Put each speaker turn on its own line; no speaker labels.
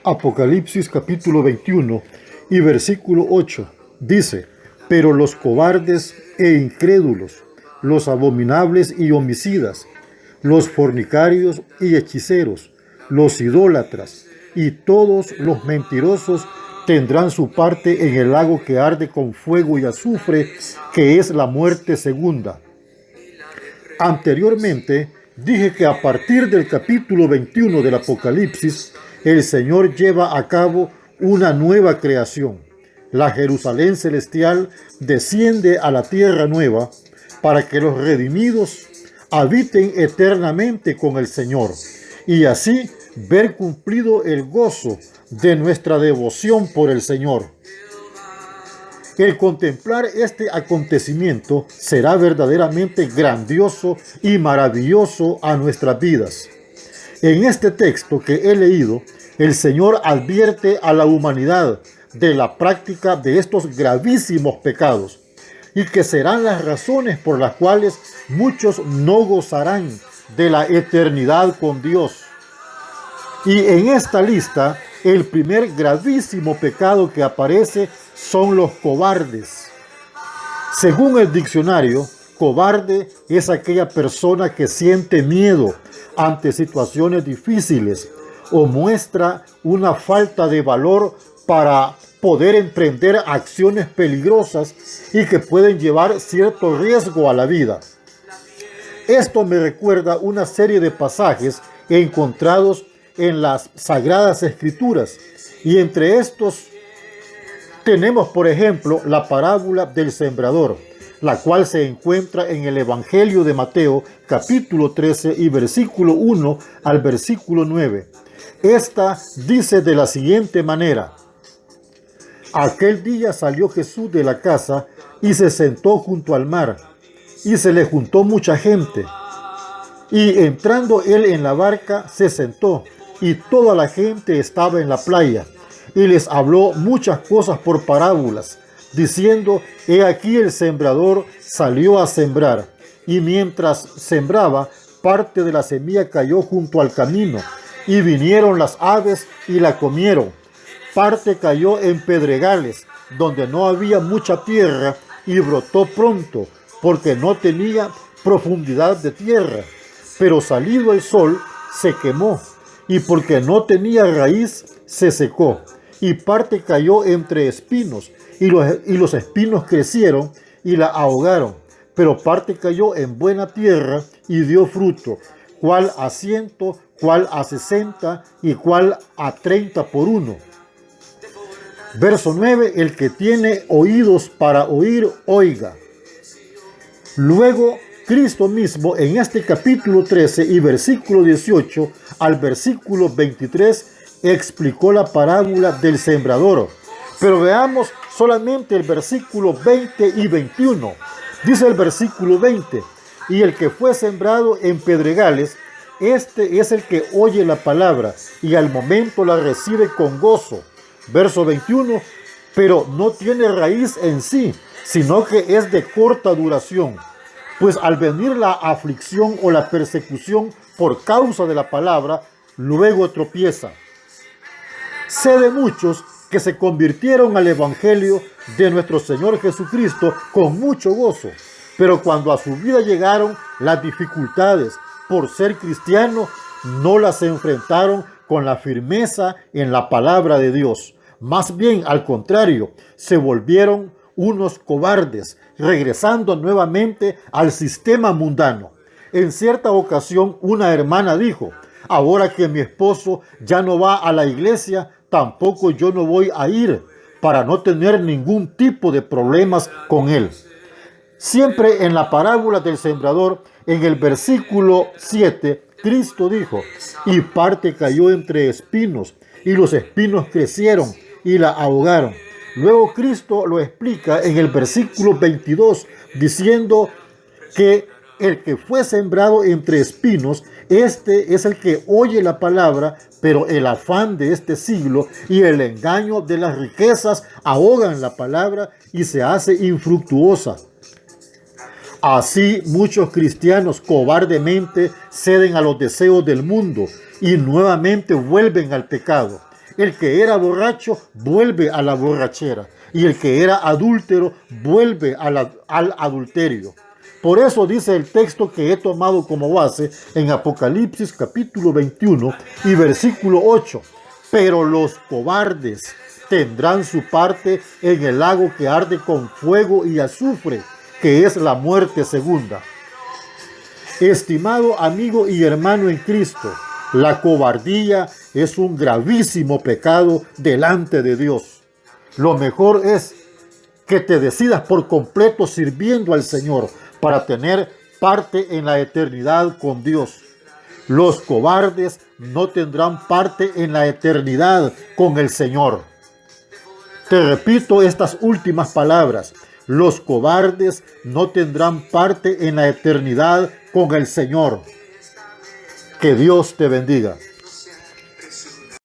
Apocalipsis capítulo 21 y versículo 8 dice: pero los cobardes e incrédulos, los abominables y homicidas, los fornicarios y hechiceros, los idólatras y todos los mentirosos tendrán su parte en el lago que arde con fuego y azufre, que es la muerte segunda. Anteriormente dije que a partir del capítulo 21 del Apocalipsis, el Señor lleva a cabo una nueva creación. La Jerusalén celestial desciende a la tierra nueva para que los redimidos habiten eternamente con el Señor y así ver cumplido el gozo de nuestra devoción por el Señor. El contemplar este acontecimiento será verdaderamente grandioso y maravilloso a nuestras vidas. En este texto que he leído, el Señor advierte a la humanidad de la práctica de estos gravísimos pecados y que serán las razones por las cuales muchos no gozarán de la eternidad con Dios. Y en esta lista, el primer gravísimo pecado que aparece son los cobardes. Según el diccionario, cobarde es aquella persona que siente miedo ante situaciones difíciles o muestra una falta de valor para poder emprender acciones peligrosas y que pueden llevar cierto riesgo a la vida. Esto me recuerda una serie de pasajes encontrados en las Sagradas Escrituras, y entre estos tenemos, por ejemplo, la parábola del sembrador, la cual se encuentra en el Evangelio de Mateo, capítulo 13 y versículo 1 al versículo 9. Esta dice de la siguiente manera: aquel día salió Jesús de la casa y se sentó junto al mar, y se le juntó mucha gente. Y entrando él en la barca, se sentó, y toda la gente estaba en la playa, y les habló muchas cosas por parábolas, diciendo: he aquí el sembrador salió a sembrar, y mientras sembraba, parte de la semilla cayó junto al camino, y vinieron las aves y la comieron. Parte cayó en pedregales, donde no había mucha tierra, y brotó pronto, porque no tenía profundidad de tierra. Pero salido el sol, se quemó, y porque no tenía raíz, se secó. Y parte cayó entre espinos, y los espinos crecieron y la ahogaron. Pero parte cayó en buena tierra y dio fruto, cuál a 100, cuál a 60 y cuál a 30 por uno. Verso 9, el que tiene oídos para oír, oiga. Luego, Cristo mismo en este capítulo 13 y versículo 18 al versículo 23 explicó la parábola del sembrador. Pero veamos solamente el versículo 20 y 21. Dice el versículo 20: y el que fue sembrado en pedregales, este es el que oye la palabra y al momento la recibe con gozo. Verso 21, pero no tiene raíz en sí, sino que es de corta duración. Pues al venir la aflicción o la persecución por causa de la palabra, luego tropieza. Sé de muchos que se convirtieron al Evangelio de nuestro Señor Jesucristo con mucho gozo, pero cuando a su vida llegaron las dificultades por ser cristiano, no las enfrentaron con la firmeza en la palabra de Dios. Más bien, al contrario, se volvieron unos cobardes, regresando nuevamente al sistema mundano. En cierta ocasión, una hermana dijo: ahora que mi esposo ya no va a la iglesia, tampoco yo no voy a ir, para no tener ningún tipo de problemas con él. Siempre en la parábola del sembrador, en el versículo 7, Cristo dijo: y parte cayó entre espinos, y los espinos crecieron y la ahogaron. Luego Cristo lo explica en el versículo 22, diciendo que el que fue sembrado entre espinos, este es el que oye la palabra, pero el afán de este siglo y el engaño de las riquezas ahogan la palabra y se hace infructuosa. Así muchos cristianos cobardemente ceden a los deseos del mundo y nuevamente vuelven al pecado. El que era borracho vuelve a la borrachera, y el que era adúltero vuelve al adulterio. Por eso dice el texto que he tomado como base en Apocalipsis capítulo 21 y versículo 8. Pero los cobardes tendrán su parte en el lago que arde con fuego y azufre, que es la muerte segunda. Estimado amigo y hermano en Cristo, la cobardía es un gravísimo pecado delante de Dios. Lo mejor es que te decidas por completo sirviendo al Señor para tener parte en la eternidad con Dios. Los cobardes no tendrán parte en la eternidad con el Señor. Te repito estas últimas palabras. Los cobardes no tendrán parte en la eternidad con el Señor. Que Dios te bendiga.